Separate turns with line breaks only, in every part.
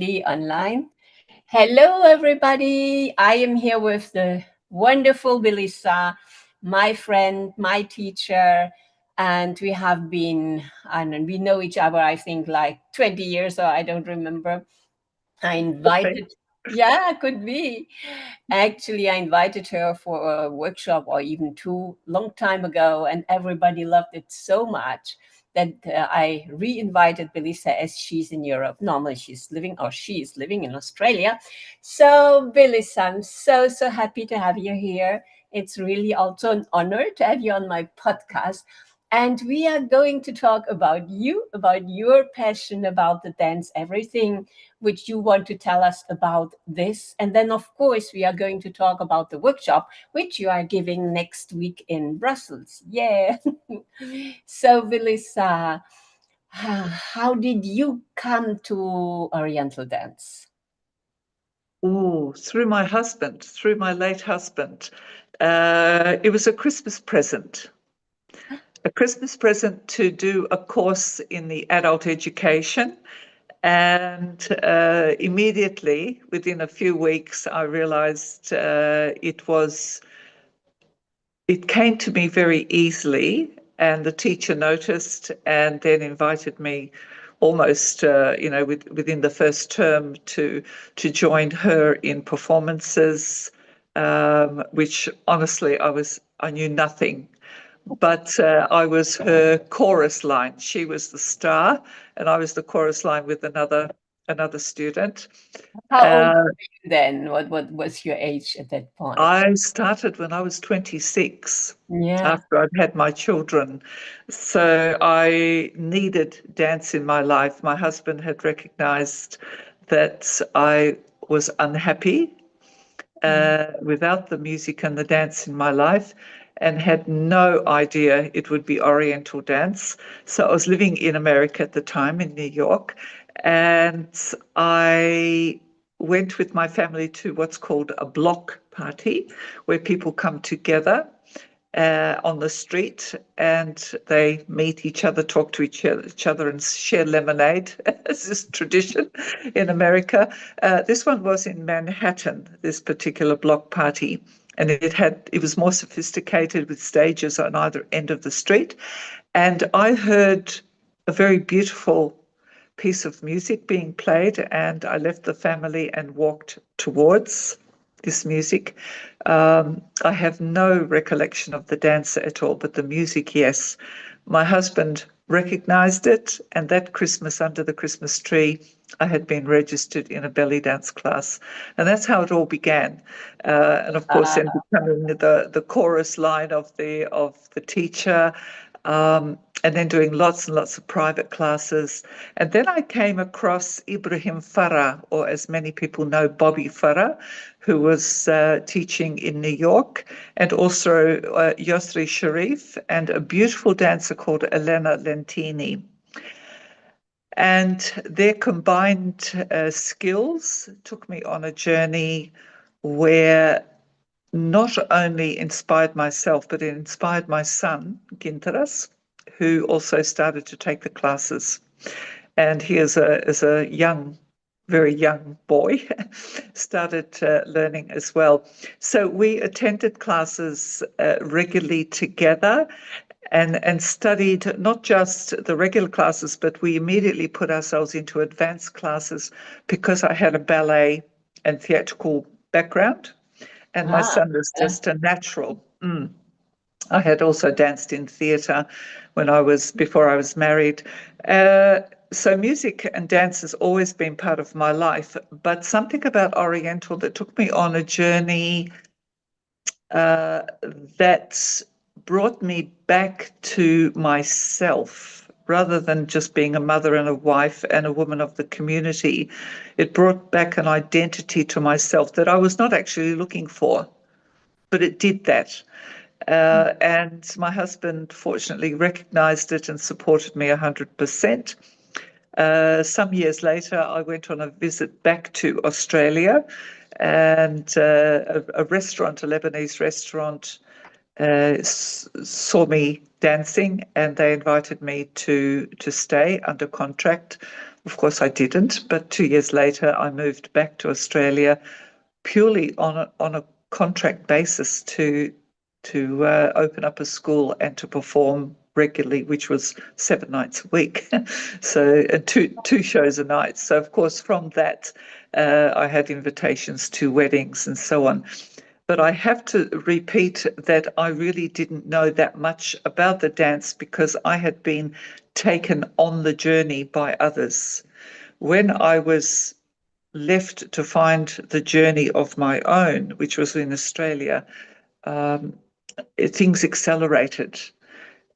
online. Hello, everybody. I am here with the wonderful Belissa, my friend, my teacher, and we have been, and we know each other, I think, like 20 years, or I don't remember. I
Okay.
invited, yeah, could be. Actually, I invited her for a workshop or even two long time ago, and everybody loved it so much that I re-invited Belissa as she's in Europe. Normally, she is living in Australia. So, Belissa, I'm so happy to have you here. It's really also an honor to have you on my podcast. And we are going to talk about you, about your passion about the dance, everything which you want to tell us about this. And then, of course, we are going to talk about the workshop which you are giving next week in Brussels. Yeah. So, Belissa, how did you come to Oriental dance?
Oh, through my late husband. It was a Christmas present to do a course in the adult education. And immediately, within a few weeks, I realized it came to me very easily. And the teacher noticed and then invited me almost, within the first term to join her in performances, which honestly I knew nothing. But I was her chorus line. She was the star, and I was the chorus line with another student.
How old
Uh,
were you then? What was your age at that point?
I started when I was 26
Yeah.
after I'd had my children. So I needed dance in my life. My husband had recognized that I was unhappy without the music and the dance in my life and had no idea it would be Oriental dance. So I was living in America at the time in New York, and I went with my family to what's called a block party, where people come together on the street and they meet each other, talk to each other, and share lemonade. This is tradition in America. This one was in Manhattan, this particular block party. And it was more sophisticated with stages on either end of the street. And I heard a very beautiful piece of music being played, and I left the family and walked towards this music. I have no recollection of the dance at all, but the music, yes. My husband recognized it, and that Christmas under the Christmas tree, I had been registered in a belly dance class, and that's how it all began. And of course, then becoming the chorus line of the teacher, and then doing lots and lots of private classes. And then I came across Ibrahim Farah, or as many people know, Bobby Farah, who was teaching in New York, and also Yosri Sharif, and a beautiful dancer called Elena Lentini. And their combined skills took me on a journey where not only inspired myself, but it inspired my son, Ginteras, who also started to take the classes. And he is a young, very young boy, started learning as well. So we attended classes regularly together and studied not just the regular classes, but we immediately put ourselves into advanced classes because I had a ballet and theatrical background, and my
Ah,
son was
yeah.
just a natural. I had also danced in theatre before I was married. Uh, so music and dance has always been part of my life, but something about Oriental that took me on a journey uh, that brought me back to myself rather than just being a mother and a wife and a woman of the community. It brought back an identity to myself that I was not actually looking for, but it did that. And my husband fortunately recognized it and supported me 100%. Some years later, I went on a visit back to Australia, and a restaurant, a Lebanese restaurant, saw me dancing, and they invited me to stay under contract Of course, I didn't, but 2 years later, I moved back to Australia purely on a contract basis to open up a school and to perform regularly, which was 7 nights a week. So two shows a night. So of course, from that, I had invitations to weddings and so on. But I have to repeat that I really didn't know that much about the dance because I had been taken on the journey by others. When I was left to find the journey of my own, which was in Australia, things accelerated.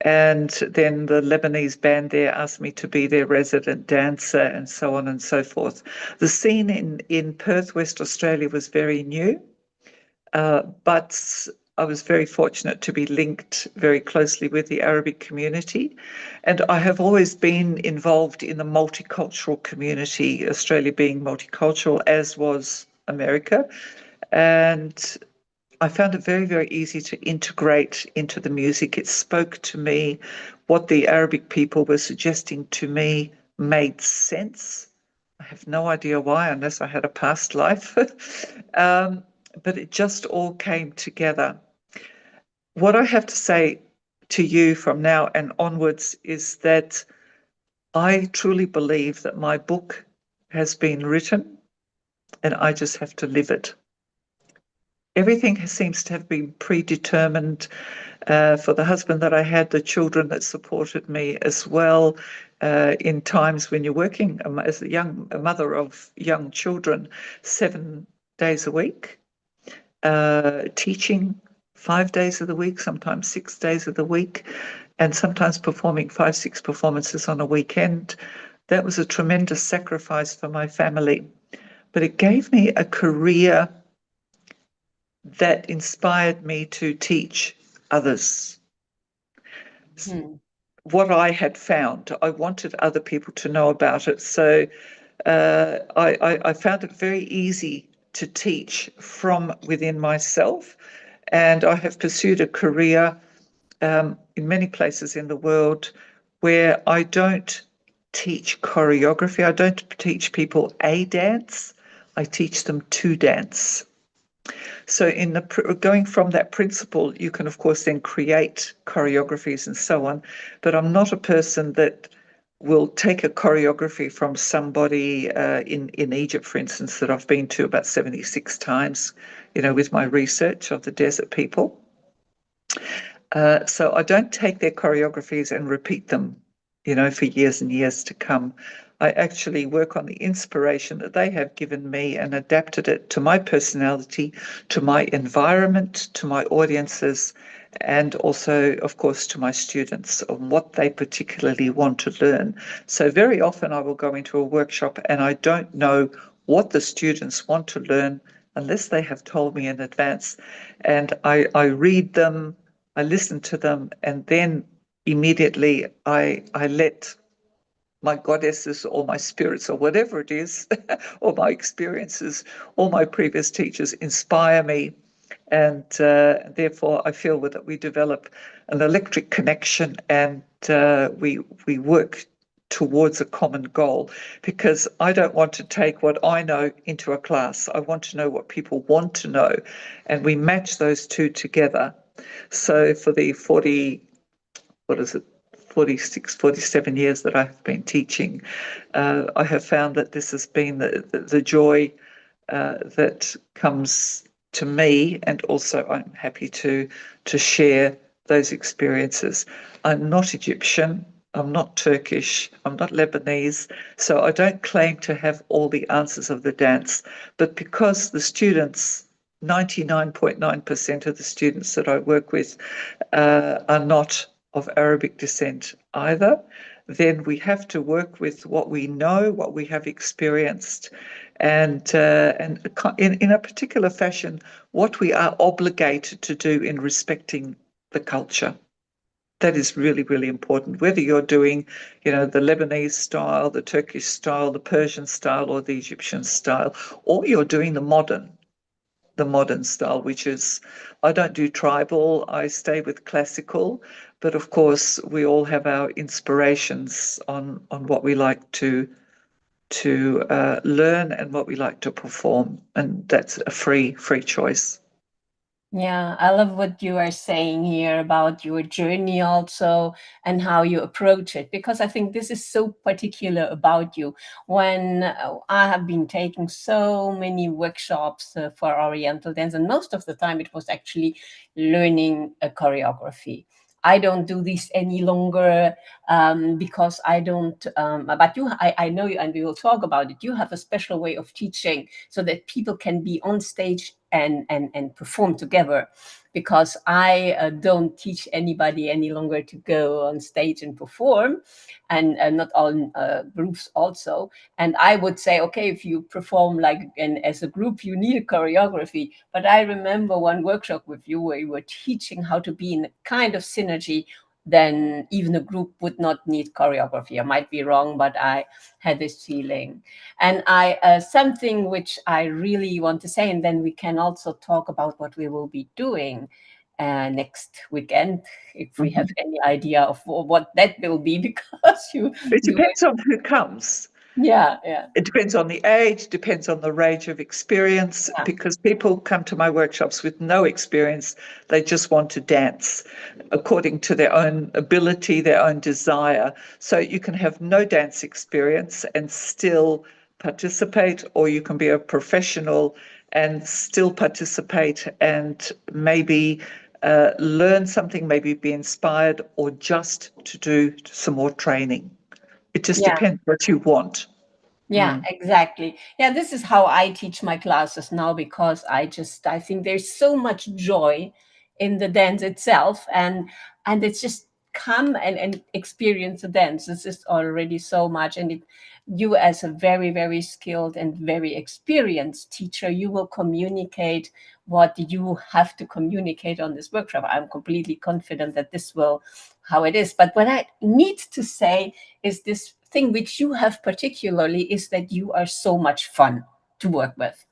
And then the Lebanese band there asked me to be their resident dancer and so on and so forth. The scene in Perth, West Australia was very new, but I was very fortunate to be linked very closely with the Arabic community. And I have always been involved in the multicultural community, Australia being multicultural, as was America. And I found it very, very easy to integrate into the music. It spoke to me. What the Arabic people were suggesting to me made sense. I have no idea why, unless I had a past life. But it just all came together. What I have to say to you from now and onwards is that I truly believe that my book has been written and I just have to live it. Everything seems to have been predetermined for the husband that I had, the children that supported me as well. In times when you're working as a mother of young children, 7 days a week, teaching 5 days of the week, sometimes 6 days of the week, and sometimes performing 5, 6 performances on a weekend. That was a tremendous sacrifice for my family, but it gave me a career that inspired me to teach others. What I had found, I wanted other people to know about it. So I found it very easy to teach from within myself. And I have pursued a career in many places in the world where I don't teach choreography. I don't teach people a dance. I teach them to dance. So in going from that principle, you can, of course, then create choreographies and so on. But I'm not a person that will take a choreography from somebody in Egypt, for instance, that I've been to about 76 times, with my research of the desert people. So I don't take their choreographies and repeat them, for years and years to come. I actually work on the inspiration that they have given me and adapted it to my personality, to my environment, to my audiences, and also, of course, to my students on what they particularly want to learn. So very often I will go into a workshop and I don't know what the students want to learn unless they have told me in advance. And I read them, I listen to them, and then immediately I let my goddesses or my spirits or whatever it is, or my experiences, or my previous teachers inspire me. And therefore, I feel that we develop an electric connection and we work towards a common goal, because I don't want to take what I know into a class. I want to know what people want to know, and we match those two together. So for the 46, 47 years that I've been teaching, I have found that this has been the joy that comes to me, and also I'm happy to share those experiences. I'm not Egyptian, I'm not Turkish, I'm not Lebanese, so I don't claim to have all the answers of the dance, but because the students, 99.9% of the students that I work with are not of Arabic descent either, then we have to work with what we know, what we have experienced, and in a particular fashion, what we are obligated to do in respecting the culture. That is really, really important. Whether you're doing, the Lebanese style, the Turkish style, the Persian style, or the Egyptian style, or you're doing the modern style, which is, I don't do tribal, I stay with classical, but of course we all have our inspirations on what we like to to learn and what we like to perform, and that's a free choice.
Yeah, I love what you are saying here about your journey also and how you approach it, because I think this is so particular about you. When I have been taking so many workshops for Oriental dance, and most of the time it was actually learning a choreography. I don't do this any longer because I don't, but I know you, and we will talk about it. You have a special way of teaching so that people can be on stage and perform together, because I don't teach anybody any longer to go on stage and perform, and not all groups also. And I would say, okay, if you perform like as a group, you need a choreography. But I remember one workshop with you where you were teaching how to be in a kind of synergy, then even a group would not need choreography. I might be wrong, but I had this feeling. And I something which I really want to say, and then we can also talk about what we will be doing next weekend, if we have
Mhm.
any idea of what that will be, because
It
you
depends on who comes.
yeah.
It depends on the age, depends on the range of experience,
Yeah.
because people come to my workshops with no experience. They just want to dance according to their own ability, their own desire. So you can have no dance experience and still participate, or you can be a professional and still participate and maybe learn something, maybe be inspired, or just to do some more training. It just
Yeah.
depends what you want.
Yeah,
Mm.
exactly. Yeah, this is how I teach my classes now, because I think there's so much joy in the dance itself, and it's just come and experience the dance. This is already so much. And you, as a very, very skilled and very experienced teacher, you will communicate what you have to communicate on this workshop. I'm completely confident that this will how it is. But what I need to say is this thing which you have particularly is that you are so much fun to work with.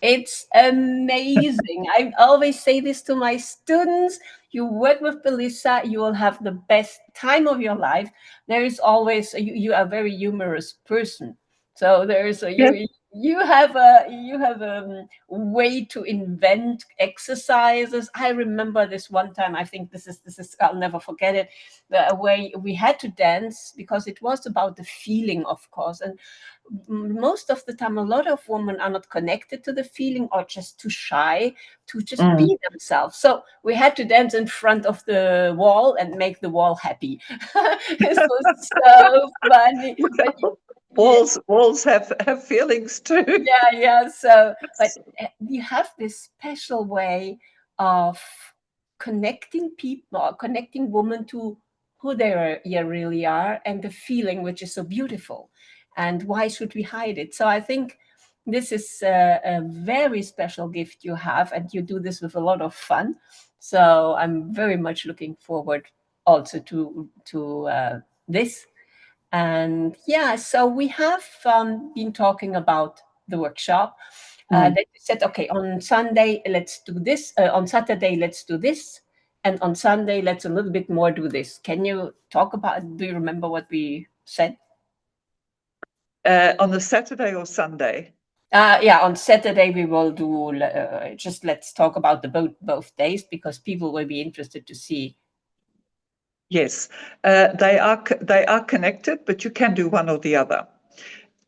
It's amazing. I always say this to my students. You work with Belissa, you will have the best time of your life. There is always you are a very humorous person. So there's a,
Yes.
you have a way to invent exercises. I remember this one time. I think this is I'll never forget it. The way we had to dance, because it was about the feeling, of course, and most of the time a lot of women are not connected to the feeling, or just too shy to just
Mm.
be themselves. So we had to dance in front of the wall and make the wall happy. This was so funny. But
Well,
yeah,
walls have feelings too.
yeah. So, but we have this special way of connecting people, or connecting women to who they really are, and the feeling, which is so beautiful. And why should we hide it? So I think this is a very special gift you have, and you do this with a lot of fun. So I'm very much looking forward also to this. And yeah, so we have been talking about the workshop.
Mm.
That you said, okay, on Sunday, let's do this. On Saturday, let's do this. And on Sunday, let's a little bit more do this. Can you talk about, do you remember what we said?
On the Saturday or Sunday?
Yeah, on Saturday, we will do, just let's talk about the both days, because people will be interested to see.
Yes, they are connected, but you can do one or the other.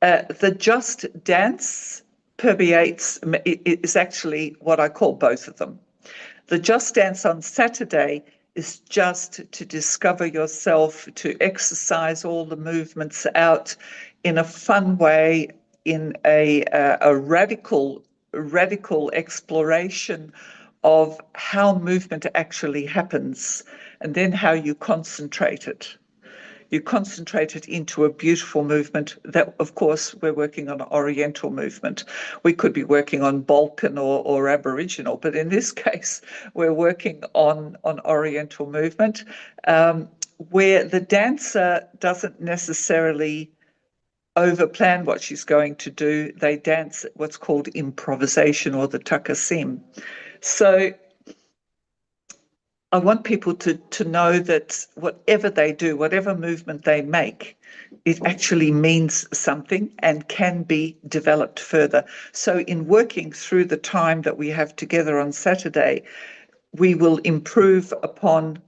The just dance permeates is actually what I call both of them. The just dance on Saturday is just to discover yourself, to exercise all the movements out in a fun way, in a radical exploration of how movement actually happens, and then how you concentrate it. You concentrate it into a beautiful movement that, of course, we're working on oriental movement. We could be working on Balkan or Aboriginal, but in this case, we're working on oriental movement, where the dancer doesn't necessarily overplan what she's going to do. They dance what's called improvisation, or the takasim. So I want people to know that whatever they do, whatever movement they make, it actually means something and can be developed further. So in working through the time that we have together on Saturday, we will improve upon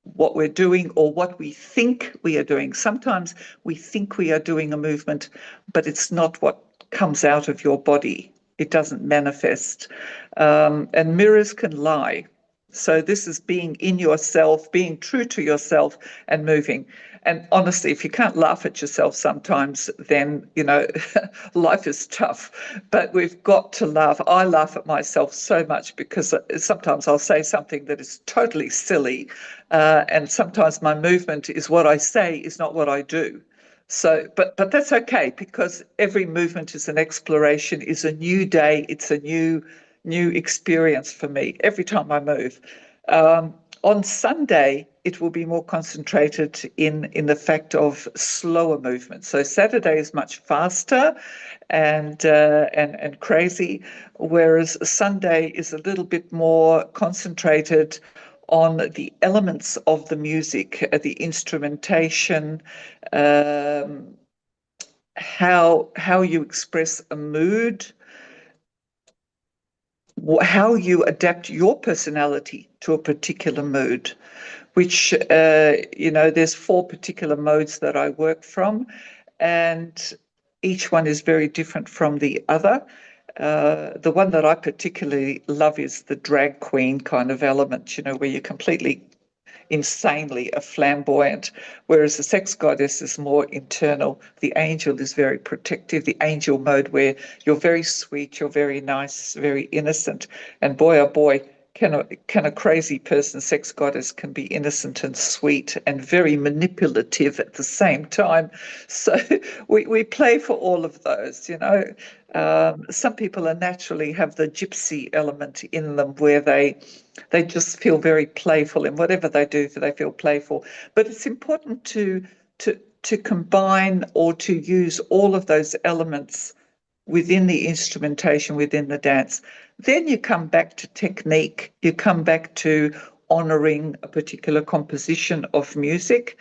what we're doing or what we think we are doing. Sometimes we think we are doing a movement, but it's not what comes out of your body. It doesn't manifest. And mirrors can lie. So this is being in yourself, being true to yourself and moving. And honestly, if you can't laugh at yourself sometimes, then, life is tough. But we've got to laugh. I laugh at myself so much because sometimes I'll say something that is totally silly. And sometimes my movement is what I say is not what I do. So, but that's okay, because every movement is an exploration, is a new day. It's a new experience for me every time I move. On Sunday, it will be more concentrated in the fact of slower movement. So Saturday is much faster and crazy, whereas Sunday is a little bit more concentrated on the elements of the music, the instrumentation, how you express a mood, how you adapt your personality to a particular mood, which, there's 4 particular modes that I work from, and each one is very different from the other. The one that I particularly love is the drag queen kind of element, where you're completely insanely flamboyant, whereas the sex goddess is more internal. The angel is very protective, the angel mode where you're very sweet, you're very nice, very innocent. And boy, oh boy, can a crazy person, sex goddess, can be innocent and sweet and very manipulative at the same time. So we play for all of those, some people are naturally have the gypsy element in them, where they just feel very playful in whatever they do. They feel playful, but it's important to combine or to use all of those elements within the instrumentation, within the dance. Then you come back to technique. You come back to honouring a particular composition of music,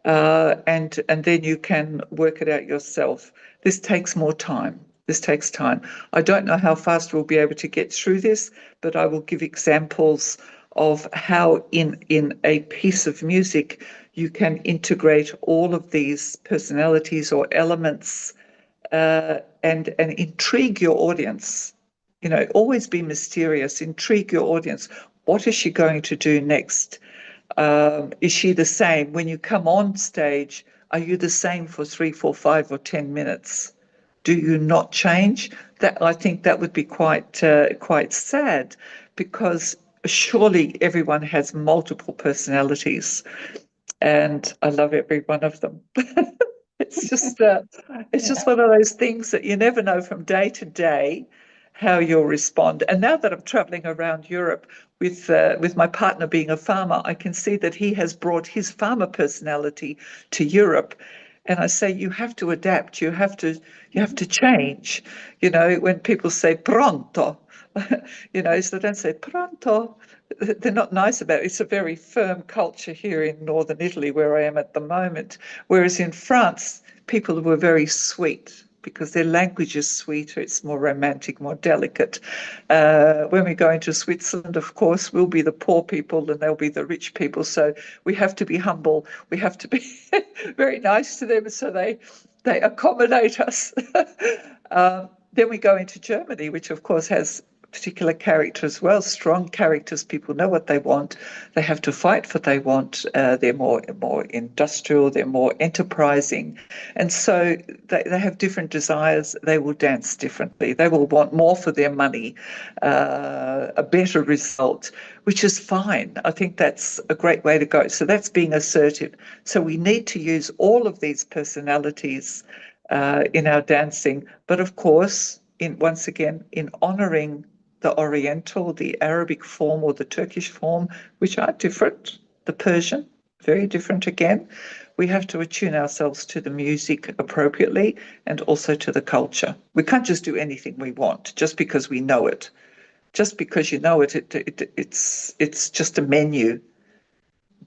and then you can work it out yourself. This takes more time. This takes time. I don't know how fast we'll be able to get through this, but I will give examples of how in a piece of music you can integrate all of these personalities or elements, and intrigue your audience. Always be mysterious, intrigue your audience. What is she going to do next? Is she the same? When you come on stage, are you the same for 3, 4, 5, or 10 minutes? Do you not change? That, I think that would be quite sad, because surely everyone has multiple personalities, and I love every one of them. It's just one of those things that you never know from day to day how you'll respond. And now that I'm traveling around Europe with my partner being a farmer, I can see that he has brought his farmer personality to Europe. And I say, you have to adapt. You have to change. When people say pronto, so don't say pronto. They're not nice about it. It's a very firm culture here in northern Italy, where I am at the moment. Whereas in France, people were very sweet, because their language is sweeter, it's more romantic, more delicate. When we go into Switzerland, of course, we'll be the poor people and they'll be the rich people. So we have to be humble. We have to be very nice to them, so they accommodate us. Then we go into Germany, which of course has particular character as well, strong characters. People know what they want. They have to fight for what they want. They're more industrial. They're more enterprising, and so they have different desires. They will dance differently. They will want more for their money, a better result, which is fine. I think that's a great way to go. So that's being assertive. So we need to use all of these personalities in our dancing, but of course, once again, in honouring the Oriental, the Arabic form, or the Turkish form, which are different, the Persian, very different again. We have to attune ourselves to the music appropriately, and also to the culture. We can't just do anything we want just because we know it. Just because you know it, it's just a menu.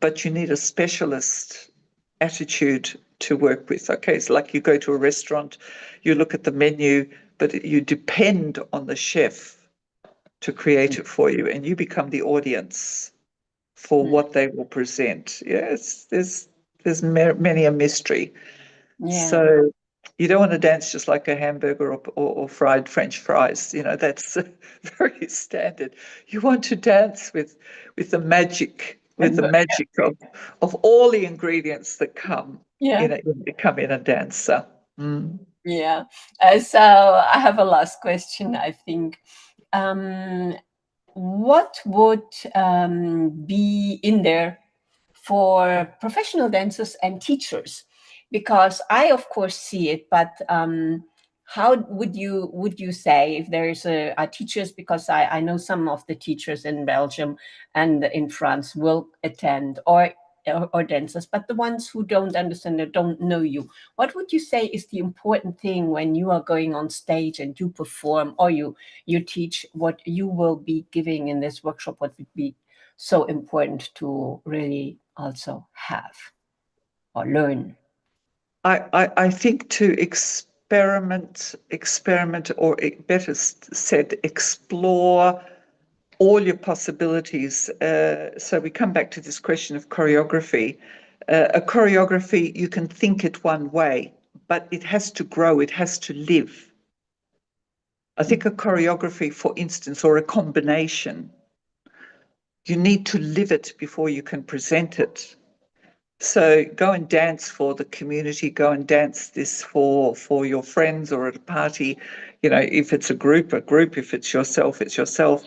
but you need a specialist attitude to work with. Okay, it's like you go to a restaurant, you look at the menu, but you depend on the chef to create it for you, and you become the audience for what they will present. Yes, there's many a mystery.
Yeah.
So you don't want to dance just like a hamburger or fried French fries. You know, that's very standard. You want to dance with the magic, of all the ingredients that come
Yeah.
in a dancer. Mm.
Yeah. So I have a last question, I think. What would be in there for professional dancers and teachers? Because I, of course, see it, but how would you say if there's a teachers? Because I know some of the teachers in Belgium and in France will attend, or dancers, but the ones who don't understand or don't know you, what would you say is the important thing when you are going on stage and you perform, or you teach, what you will be giving in this workshop? What would be so important to really also have or learn?
I think to experiment, or better said, explore all your possibilities. So we come back to this question of choreography. A choreography, you can think it one way, but it has to grow, it has to live. I think a choreography, for instance, or a combination, you need to live it before you can present it. So go and dance for the community, go and dance this for your friends or at a party. You know, if it's a group, if it's yourself, it's yourself.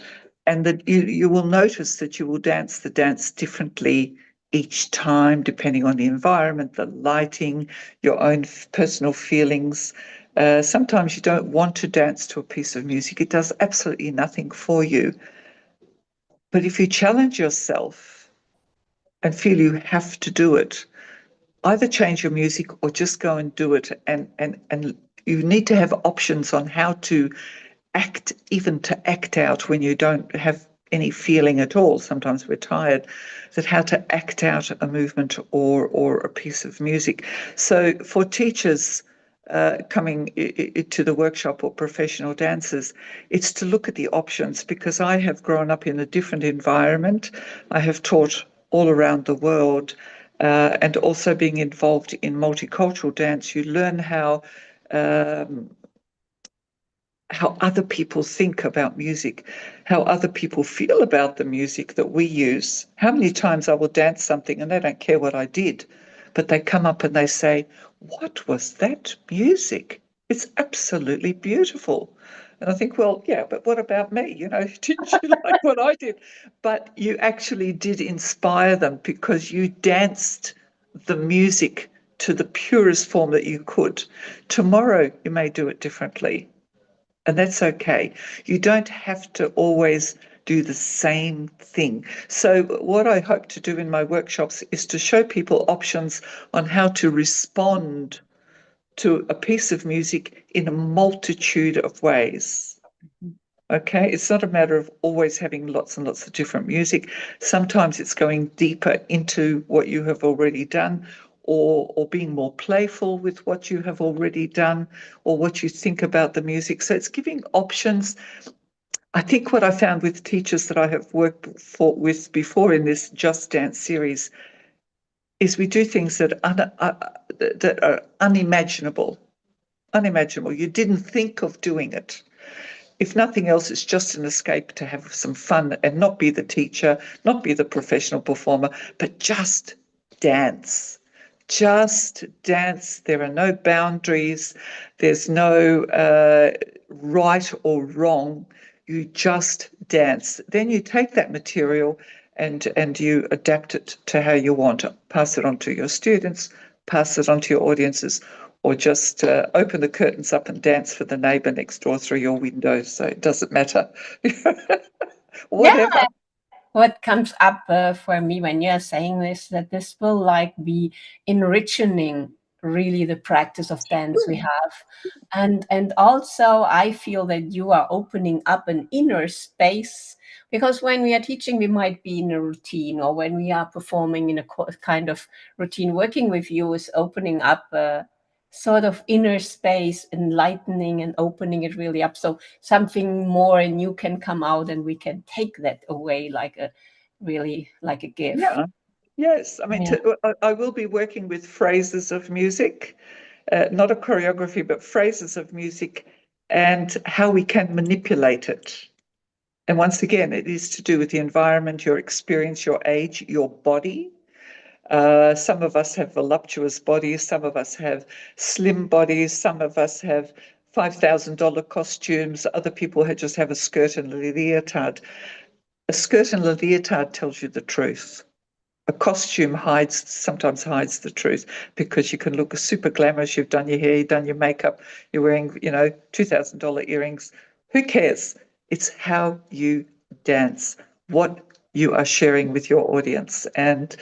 And that you will notice that you will dance the dance differently each time, depending on the environment, the lighting, your own personal feelings. Sometimes you don't want to dance to a piece of music. It does absolutely nothing for you. But if you challenge yourself and feel you have to do it, either change your music or just go and do it. And you need to have options on how to act, even to act out when you don't have any feeling at all. Sometimes we're tired, that how to act out a movement or a piece of music. So for teachers coming to the workshop, or professional dancers, it's to look at the options, because I have grown up in a different environment. I have taught all around the world, and also being involved in multicultural dance, you learn how other people think about music, how other people feel about the music that we use. How many times I will dance something and they don't care what I did, but they come up and they say, "What was that music? It's absolutely beautiful." And I think, well, yeah, but what about me? You know, didn't you like what I did? But you actually did inspire them, because you danced the music to the purest form that you could. Tomorrow, you may do it differently. And that's okay. You don't have to always do the same thing. So what I hope to do in my workshops is to show people options on how to respond to a piece of music in a multitude of ways. Okay, it's not a matter of always having lots and lots of different music. Sometimes it's going deeper into what you have already done, or being more playful with what you have already done, or what you think about the music. So it's giving options. I think what I found with teachers that I have worked with before in this Just Dance series is we do things that are unimaginable. Unimaginable. You didn't think of doing it. If nothing else, it's just an escape to have some fun and not be the teacher, not be the professional performer, but just dance. Just dance. There are no boundaries. There's no right or wrong. You just dance. Then you take that material and you adapt it to how you want to. Pass it on to your students, pass it on to your audiences, or just open the curtains up and dance for the neighbour next door through your window. So it doesn't matter.
Yeah.
Whatever.
What comes up for me when you're saying this, that this will like be enriching really the practice of dance we have. And also I feel that you are opening up an inner space, because when we are teaching, we might be in a routine, or when we are performing in a kind of routine. Working with you is opening up a sort of inner space, enlightening and opening it really up, so something more and new can come out, and we can take that away like a really like a gift.
Yeah. Yes. I mean,
Yeah.
I will be working with phrases of music, not a choreography, but phrases of music and how we can manipulate it. And once again, it is to do with the environment, your experience, your age, your body. Some of us have voluptuous bodies, some of us have slim bodies, some of us have $5,000 costumes, other people just have a skirt and a leotard. A skirt and a leotard tells you the truth. A costume sometimes hides the truth, because you can look super glamorous. You've done your hair, you've done your makeup, you're wearing, $2,000 earrings. Who cares? It's how you dance, what you are sharing with your audience. And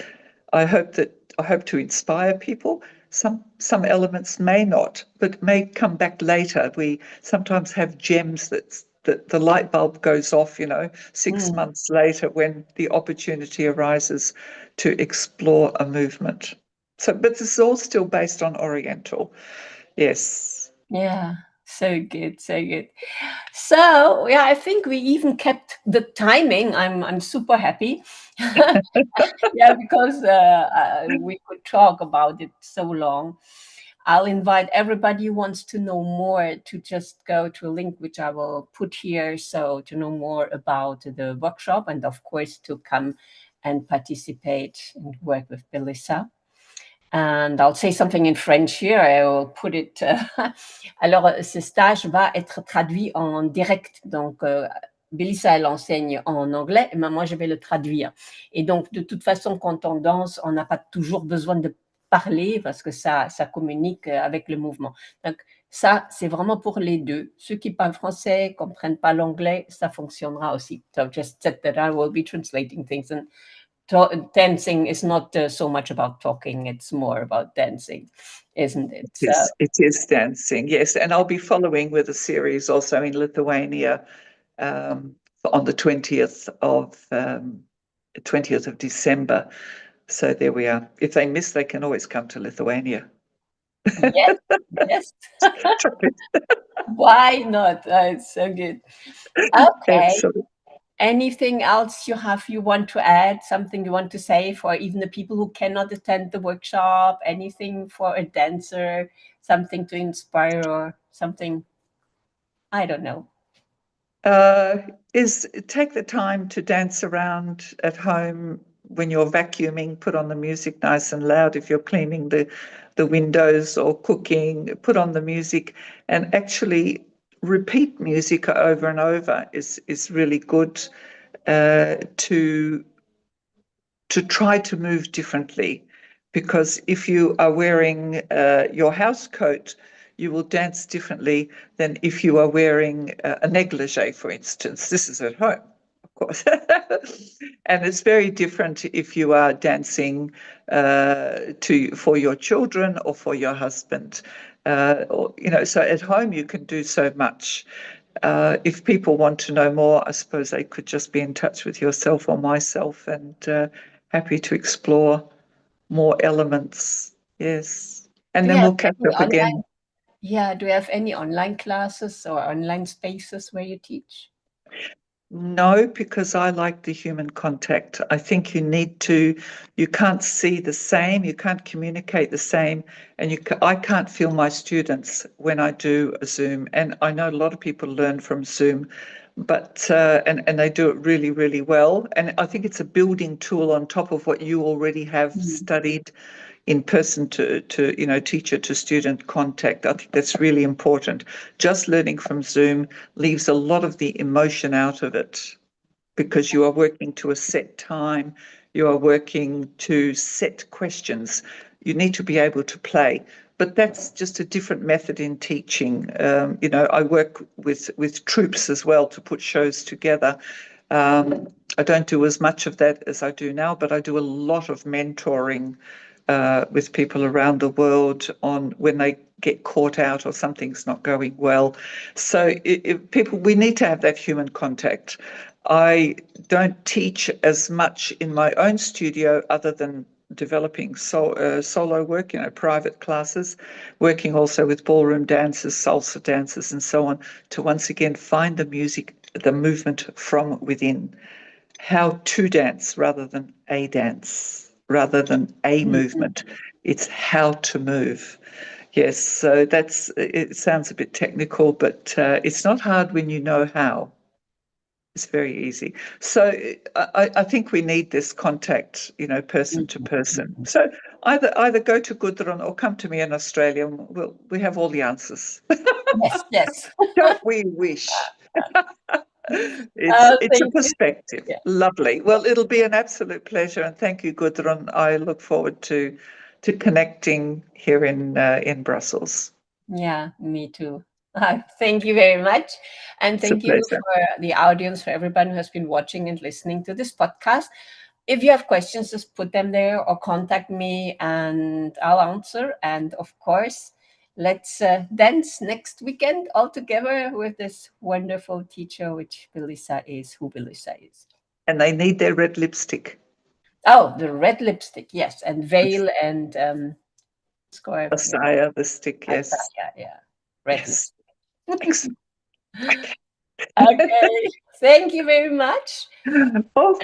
I hope to inspire people. Some elements may not, but may come back later. We sometimes have gems that the light bulb goes off, 6 months later, when the opportunity arises to explore a movement. So, but this is all still based on Oriental. Yes.
Yeah, so good, so good. So yeah, I think we even kept the timing. I'm super happy. Yeah, because we could talk about it so long. I'll invite everybody who wants to know more to just go to a link which I will put here, so to know more about the workshop, and of course to come and participate and work with Belissa. And I'll say something in French here. I will put it. Alors, ce stage va être traduit en direct. Donc, Belissa, elle enseigne en anglais, mais moi, je vais le traduire. Et donc, de toute façon, quand on danse, on n'a pas toujours besoin de parler, parce que ça communique avec le mouvement. Donc, ça, c'est vraiment pour les deux. Ceux qui parlent français, comprennent pas l'anglais, ça fonctionnera aussi. So just said that I will be translating things, and dancing is not so much about talking, it's more about dancing, isn't it? So
It is dancing, yes. And I'll be following with a series also in Lithuania on the 20th of December. So there we are. If they miss, they can always come to Lithuania.
yes, yes. Why not? It's so good. Okay.
Excellent.
Anything else you want to add? Something you want to say for even the people who cannot attend the workshop? Anything for a dancer? Something to inspire, or something? I don't know.
Is take the time to dance around at home when you're vacuuming. Put on the music nice and loud. If you're cleaning the windows or cooking, put on the music, and actually repeat music over and over is really good to try to move differently. Because if you are wearing your house coat, you will dance differently than if you are wearing a negligee, for instance. This is at home, of course. And it's very different if you are dancing for your children or for your husband. So at home you can do so much. If people want to know more, I suppose they could just be in touch with yourself or myself, and happy to explore more elements. Yes. And
Do you
then
have
we'll catch
any
up again.
online? Yeah, do you have any online classes or online spaces where you teach?
No, because I like the human contact. I think you can't see the same, you can't communicate the same, and I can't feel my students when I do a Zoom. And I know a lot of people learn from Zoom, but and they do it really, really well. And I think it's a building tool on top of what you already have studied in person to teacher to student contact. I think that's really important. Just learning from Zoom leaves a lot of the emotion out of it, because you are working to a set time, you are working to set questions. You need to be able to play. But that's just a different method in teaching. I work with troops as well to put shows together. I don't do as much of that as I do now, but I do a lot of mentoring with people around the world on when they get caught out or something's not going well. So we need to have that human contact. I don't teach as much in my own studio other than developing solo work, private classes, working also with ballroom dancers, salsa dancers, and so on, to once again find the music, the movement from within. How to dance rather than a dance, rather than a movement. It's how to move. Yes, so it sounds a bit technical, but it's not hard when you know how. It's very easy. So I think we need this contact, person to person. So either go to Gudrun or come to me in Australia. And we have all the answers.
Yes, yes.
Don't we wish? It's a
Thank you.
perspective.
Yeah.
Lovely. Well, it'll be an absolute pleasure, and thank you, Gudrun. I look forward to connecting here in Brussels.
Yeah, me too. Thank you very much. And
It's a
thank you
pleasure.
for the audience, for everyone who has been watching and listening to this podcast. If you have questions, just put them there or contact me and I'll answer. And of course, let's dance next weekend all together with this wonderful teacher, which Belissa is, who Belissa is.
And they need their red lipstick.
Oh, the red lipstick, yes. And veil and scarf.
Asaya, the stick,
Yeah,
yes.
yeah. Red
Yes.
lipstick.
Excellent. Okay.
Okay. Thank you very much.
Au revoir.